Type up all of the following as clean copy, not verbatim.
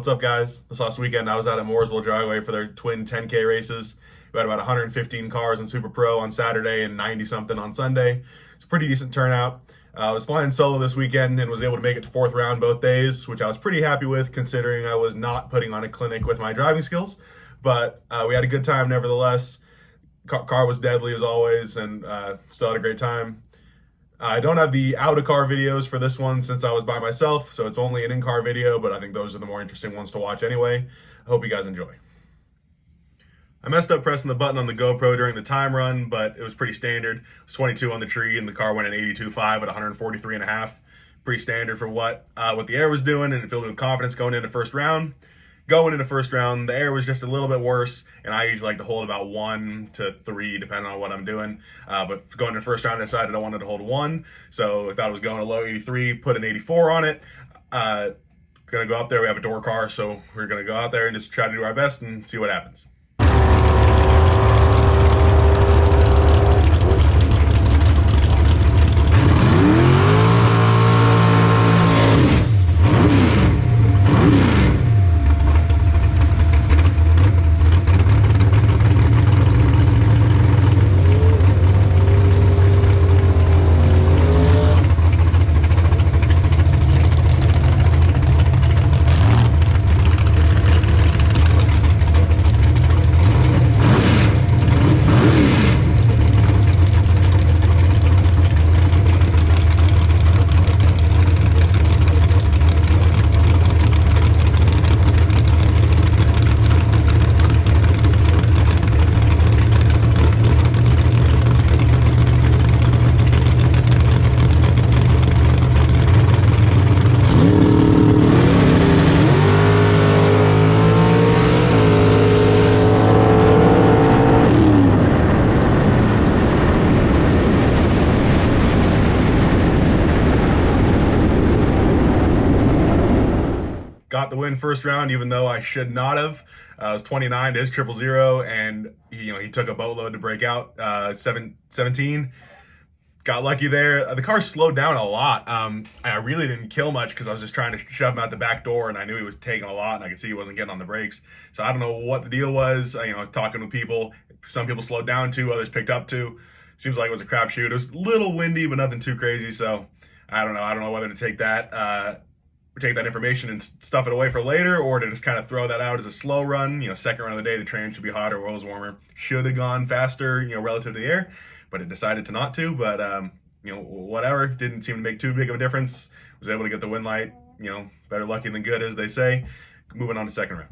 What's up, guys? This last weekend I was out at Mooresville Dragway for their twin 10K races. We had about 115 cars in Super Pro on Saturday and 90 something on Sunday. It's a pretty decent turnout. I was flying solo this weekend and was able to make it to fourth round both days, which I was pretty happy with considering I was not putting on a clinic with my driving skills. But we had a good time nevertheless. Car was deadly as always, and still had a great time. I don't have the out-of-car videos for this one since I was by myself, so it's only an in-car video, but I think those are the more interesting ones to watch anyway. I hope you guys enjoy. I messed up pressing the button on the GoPro during the time run, but it was pretty standard. It was 22 on the tree, and the car went at 82.5 at 143.5. Pretty standard for what the air was doing, and it filled me with confidence going into first round. Going into first round, the air was just a little bit worse, and I usually like to hold about 1 to 3, depending on what I'm doing. But going into first round, I decided I wanted to hold 1, so I thought I was going to low 83, put an 84 on it. Gonna go up there. We have a door car, so we're gonna go out there and just try to do our best and see what happens. Got the win first round, even though I should not have. I was 29 to his 000, and he took a boatload to break out. 17. Got lucky there. The car slowed down a lot. I really didn't kill much because I was just trying to shove him out the back door, and I knew he was taking a lot, and I could see he wasn't getting on the brakes. So I don't know what the deal was. I was talking with people. Some people slowed down too, others picked up too. Seems like it was a crapshoot. It was a little windy, but nothing too crazy. So I don't know. I don't know whether to take that information and stuff it away for later, or to just kind of throw that out as a slow run. Second run of the day, the train should be hotter, oil was warmer, should have gone faster, relative to the air, but it decided to not to. But whatever, didn't seem to make too big of a difference. Was able to get the win light. Better lucky than good, as they say. Moving on to second round.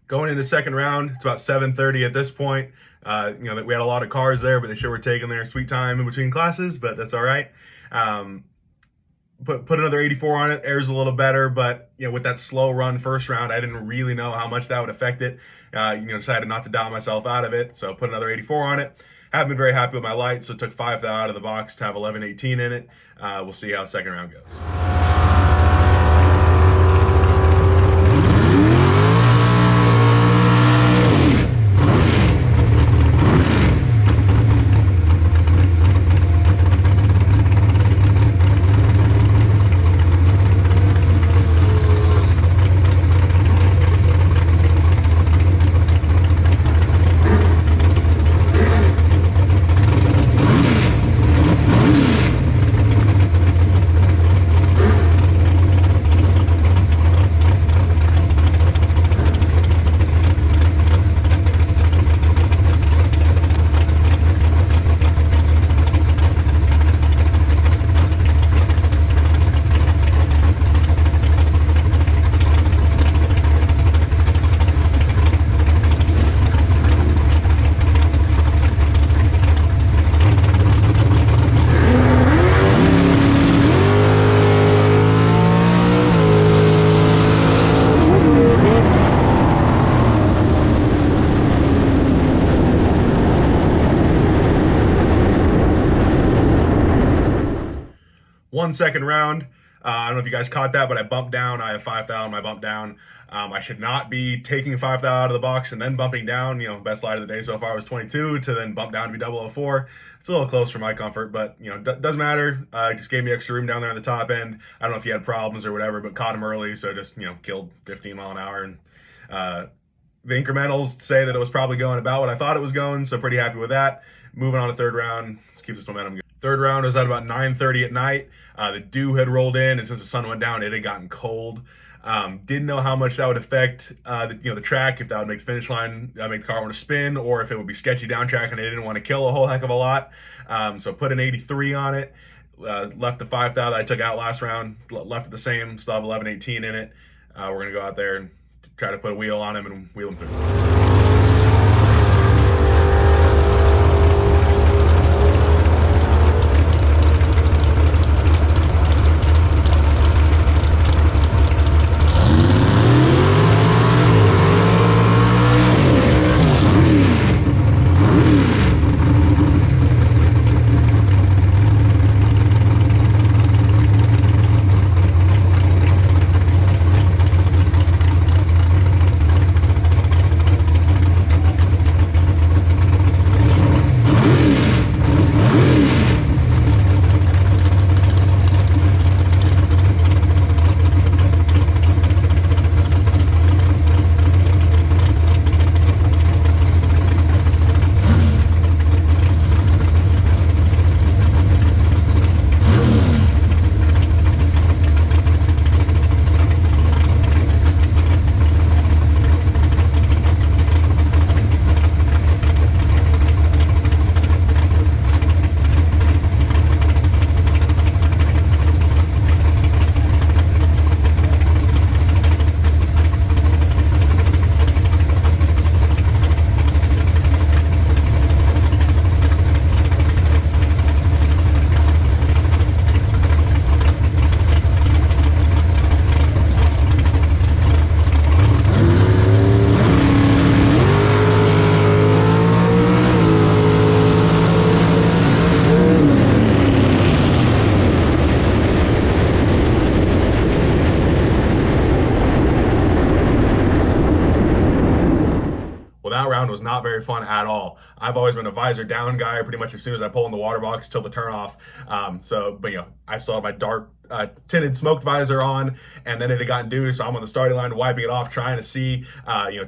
Going into second round, it's about 7:30 at this point. We had a lot of cars there, but they sure were taking their sweet time in between classes, but that's all right. Put another 84 on it. Air's a little better, but with that slow run first round, I didn't really know how much that would affect it. Decided not to dial myself out of it, so put another 84 on it. Haven't been very happy with my light, so took 5 out of the box to have 1118 in it. We'll see how second round goes. One second round. I don't know if you guys caught that, but I bumped down. I have 5,000, I bumped down. I should not be taking 5,000 out of the box and then bumping down. Best slide of the day so far was 22 to then bump down to be 004. It's a little close for my comfort, but doesn't matter. Just gave me extra room down there on the top end. I don't know if he had problems or whatever, but caught him early, so just killed 15 mile an hour. And the incrementals say that it was probably going about what I thought it was going, so pretty happy with that. Moving on to third round. Let's keep this momentum going. Third round was at about 9:30 at night. The dew had rolled in, and since the sun went down, it had gotten cold. Didn't know how much that would affect the track, if that would make the finish line, make the car want to spin, or if it would be sketchy down track and I didn't want to kill a whole heck of a lot. So put an 83 on it. Left the 5,000 that I took out last round, left it the same, still have 1118 in it. We're going to go out there and try to put a wheel on him and wheel him through. That round was not very fun at all. I've always been a visor down guy pretty much as soon as I pull in the water box till the turn off. But I still have my dark tinted smoked visor on, and then it had gotten dew, so I'm on the starting line wiping it off, trying to see.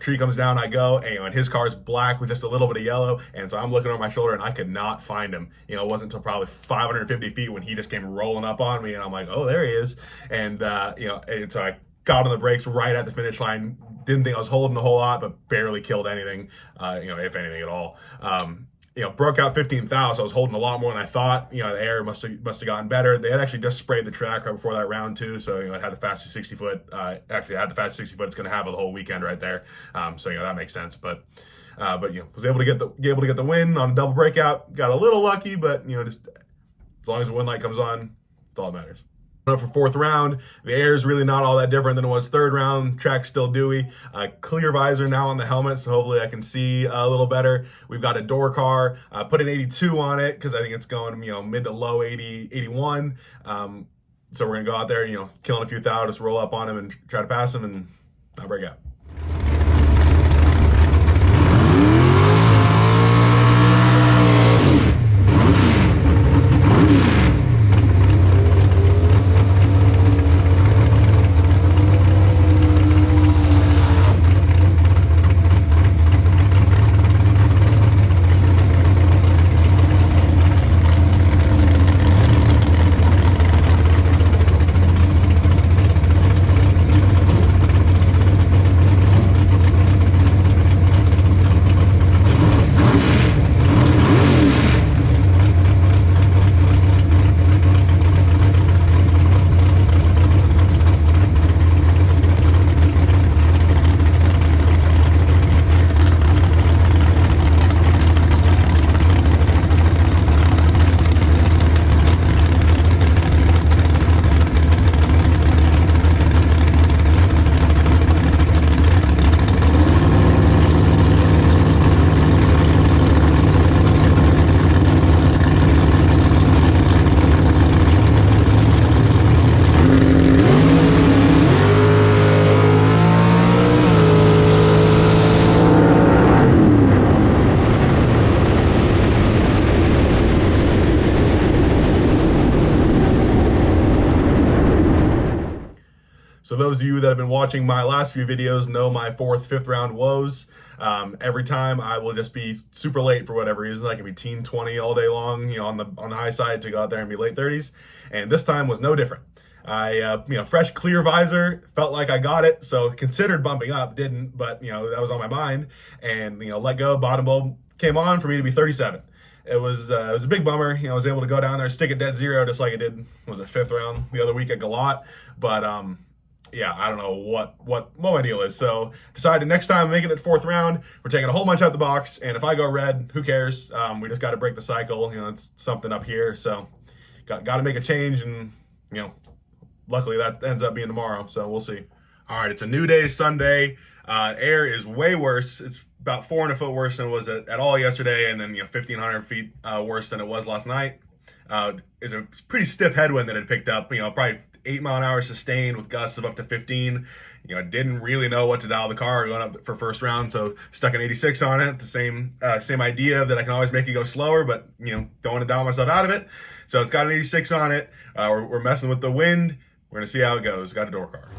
Tree comes down, I go, and his car's black with just a little bit of yellow, and so I'm looking over my shoulder and I could not find him. It wasn't until probably 550 feet when he just came rolling up on me, and I'm like, oh, there he is. And so I got on the brakes right at the finish line. Didn't think I was holding a whole lot, but barely killed anything, if anything at all. Broke out 15,000, so I was holding a lot more than I thought. The air must have gotten better. They had actually just sprayed the track right before that round too, so it had the fastest 60 foot. Actually, had the fastest 60 foot it's going to have the whole weekend right there. So that makes sense. But was able to get the win on a double breakout. Got a little lucky, but just as long as the wind light comes on, that's all that matters. For fourth round, the air is really not all that different than it was third round. Track's still dewy. Clear visor now on the helmet, so hopefully I can see a little better. We've got a door car. Put an 82 on it because I think it's going mid to low 80, 81. So we're gonna go out there, killing a few thou, just roll up on him and try to pass him and not break out. those of you that have been watching my last few videos know my 4th, 5th round woes. Every time I will just be super late for whatever reason. I can be teen 20 all day long, on the high side to go out there and be late 30s. And this time was no different. I, fresh clear visor, felt like I got it, so considered bumping up, didn't, but, that was on my mind. And, let go, bottom bulb came on for me to be 37. It was a big bummer. I was able to go down there, stick it dead zero, just like I did, was it 5th round the other week at Galat. But, yeah, I don't know what my deal is. So decided next time I'm making it 4th round, we're taking a whole bunch out the box. And if I go red, who cares? We just got to break the cycle. It's something up here. So got to make a change, and, luckily that ends up being tomorrow. So we'll see. All right, it's a new day, Sunday. Air is way worse. It's about 400 foot worse than it was at all yesterday, and then 1,500 feet worse than it was last night. It's a pretty stiff headwind that it picked up. Probably 8 mile an hour sustained with gusts of up to 15. I didn't really know what to dial the car going up for first round, so stuck an 86 on it. The same idea that I can always make it go slower, but don't want to dial myself out of it. So it's got an 86 on it. We're messing with the wind. We're gonna see how it goes. Got a door car.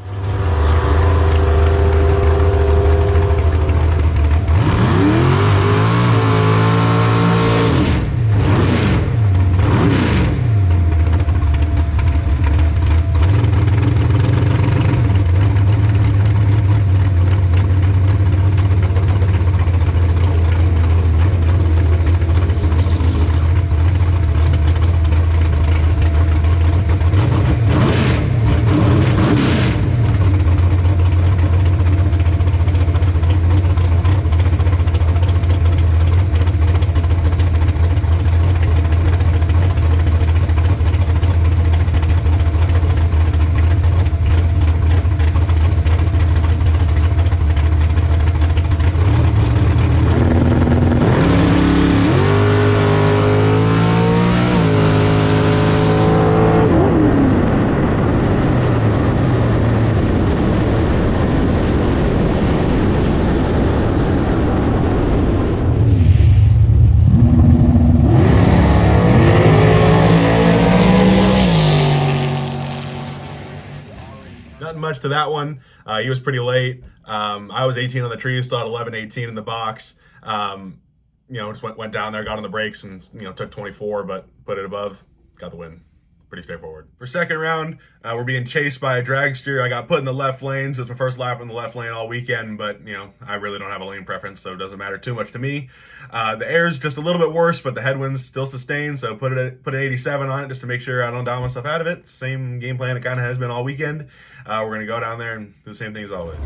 Nothing much to that one. He was pretty late. I was 18 on the tree, still had 11, 18 in the box. Just went down there, got on the brakes, and took 24, but put it above, got the win. Pretty straightforward. For second round, we're being chased by a dragster. I got put in the left lane, so it's my first lap in the left lane all weekend, but, I really don't have a lane preference, so it doesn't matter too much to me. The air's just a little bit worse, but the headwind's still sustained, so put an 87 on it just to make sure I don't dial myself out of it. Same game plan it kind of has been all weekend. We're going to go down there and do the same thing as always.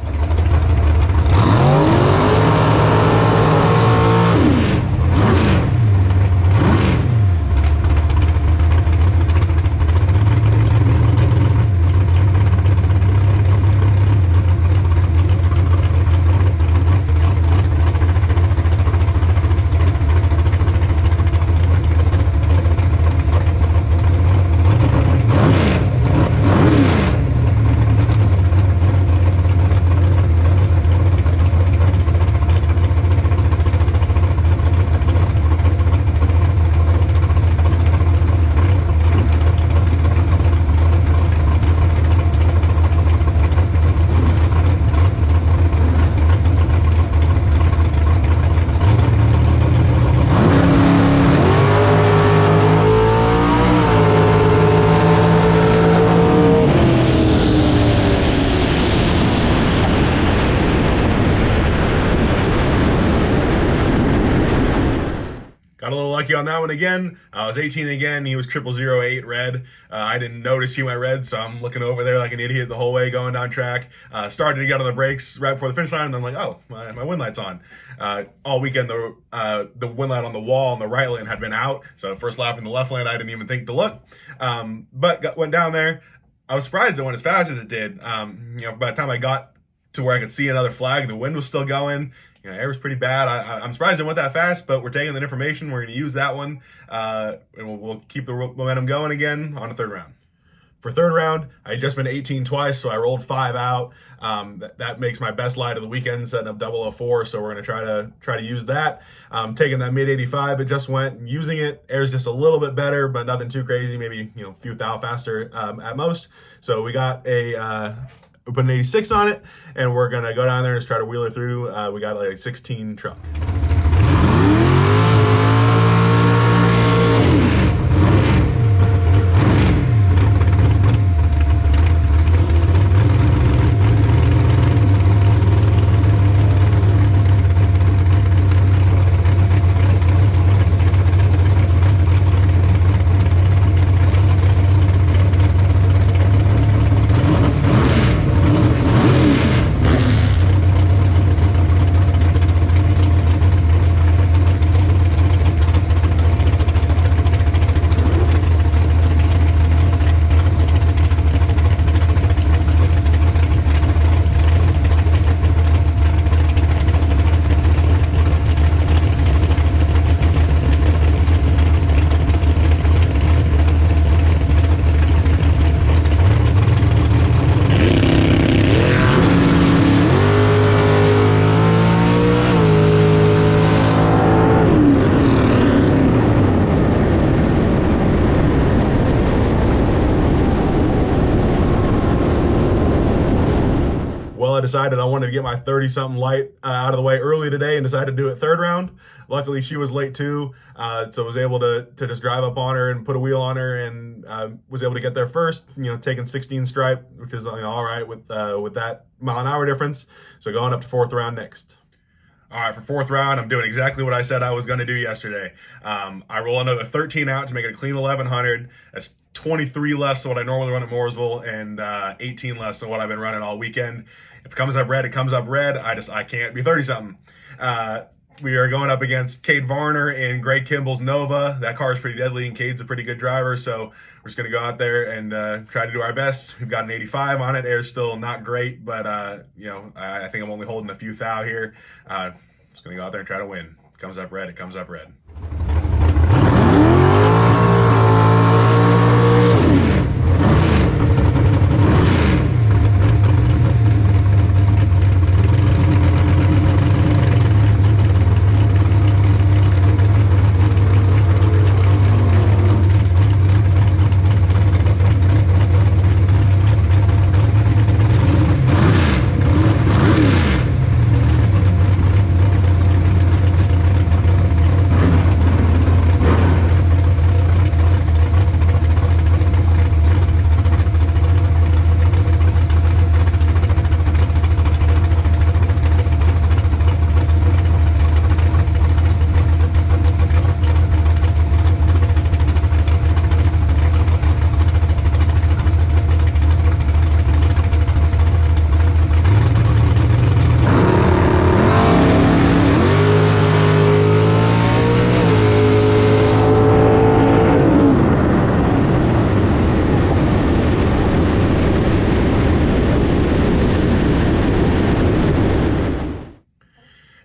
Got a little lucky on that one again. I was 18 again. He was 0008 red. I didn't notice he went red, so I'm looking over there like an idiot the whole way going down track. Started to get on the brakes right before the finish line, and I'm like, oh, my wind light's on. All weekend, the wind light on the wall on the right lane had been out, so first lap in the left lane, I didn't even think to look. But went down there. I was surprised it went as fast as it did. By the time I got to where I could see another flag, the wind was still going. Air was pretty bad. I'm surprised it went that fast, but we're taking the information. We're going to use that one, and we'll keep the momentum going again on the third round. For third round, I had just been 18 twice, so I rolled 5 out. That makes my best light of the weekend, setting up 004. So we're going to try to use that. Taking that mid 85, it just went using it. Air's just a little bit better, but nothing too crazy. Maybe a few thou faster at most. So we got a We put an 86 on it, and we're gonna go down there and just try to wheel it through. We got like a 16 truck. Well, I decided I wanted to get my 30-something light out of the way early today and decided to do it third round. Luckily, she was late too, so I was able to just drive up on her and put a wheel on her, and was able to get there first, taking 16 stripe, which is all right with that mile-an-hour difference. So going up to fourth round next. All right, for fourth round, I'm doing exactly what I said I was going to do yesterday. I roll another 13 out to make it a clean 1100. That's 23 less than what I normally run at Mooresville, and 18 less than what I've been running all weekend. If it comes up red, it comes up red. I can't be 30-something. We are going up against Cade Varner and Greg Kimball's Nova. That car is pretty deadly, and Cade's a pretty good driver, so we're just going to go out there and try to do our best. We've got an 85 on it. Air's still not great, but I think I'm only holding a few thou here. Just going to go out there and try to win. It comes up red, it comes up red.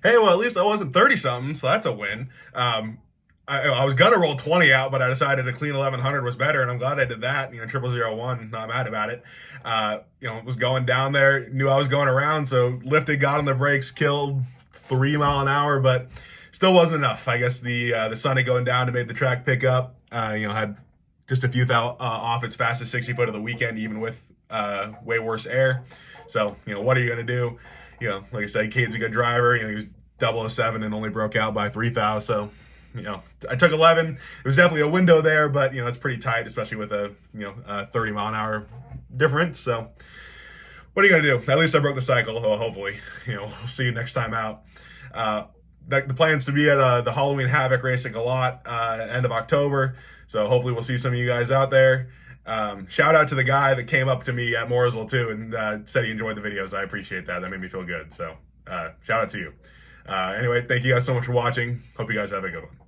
Hey, well, at least I wasn't 30-something, so that's a win. I was going to roll 20 out, but I decided a clean 1100 was better, and I'm glad I did that. 0001, not mad about it. Was going down there, knew I was going around, so lifted, got on the brakes, killed 3 mile an hour, but still wasn't enough. I guess the sun had going down and made the track pick up. Had just a few off its fastest 60 foot of the weekend, even with way worse air. So, what are you going to do? Like I said, Cade's a good driver. He was 007 and only broke out by 3,000. So, I took 11. It was definitely a window there, but, it's pretty tight, especially with a 30 mile an hour difference. So, what are you going to do? At least I broke the cycle. Well, hopefully, we'll see you next time out. The plan's to be at the Halloween Havoc racing a lot end of October. So hopefully we'll see some of you guys out there. Shout out to the guy that came up to me at Mooresville too and said he enjoyed the videos. I appreciate that. That made me feel good. So shout out to you. Anyway, thank you guys so much for watching. Hope you guys have a good one.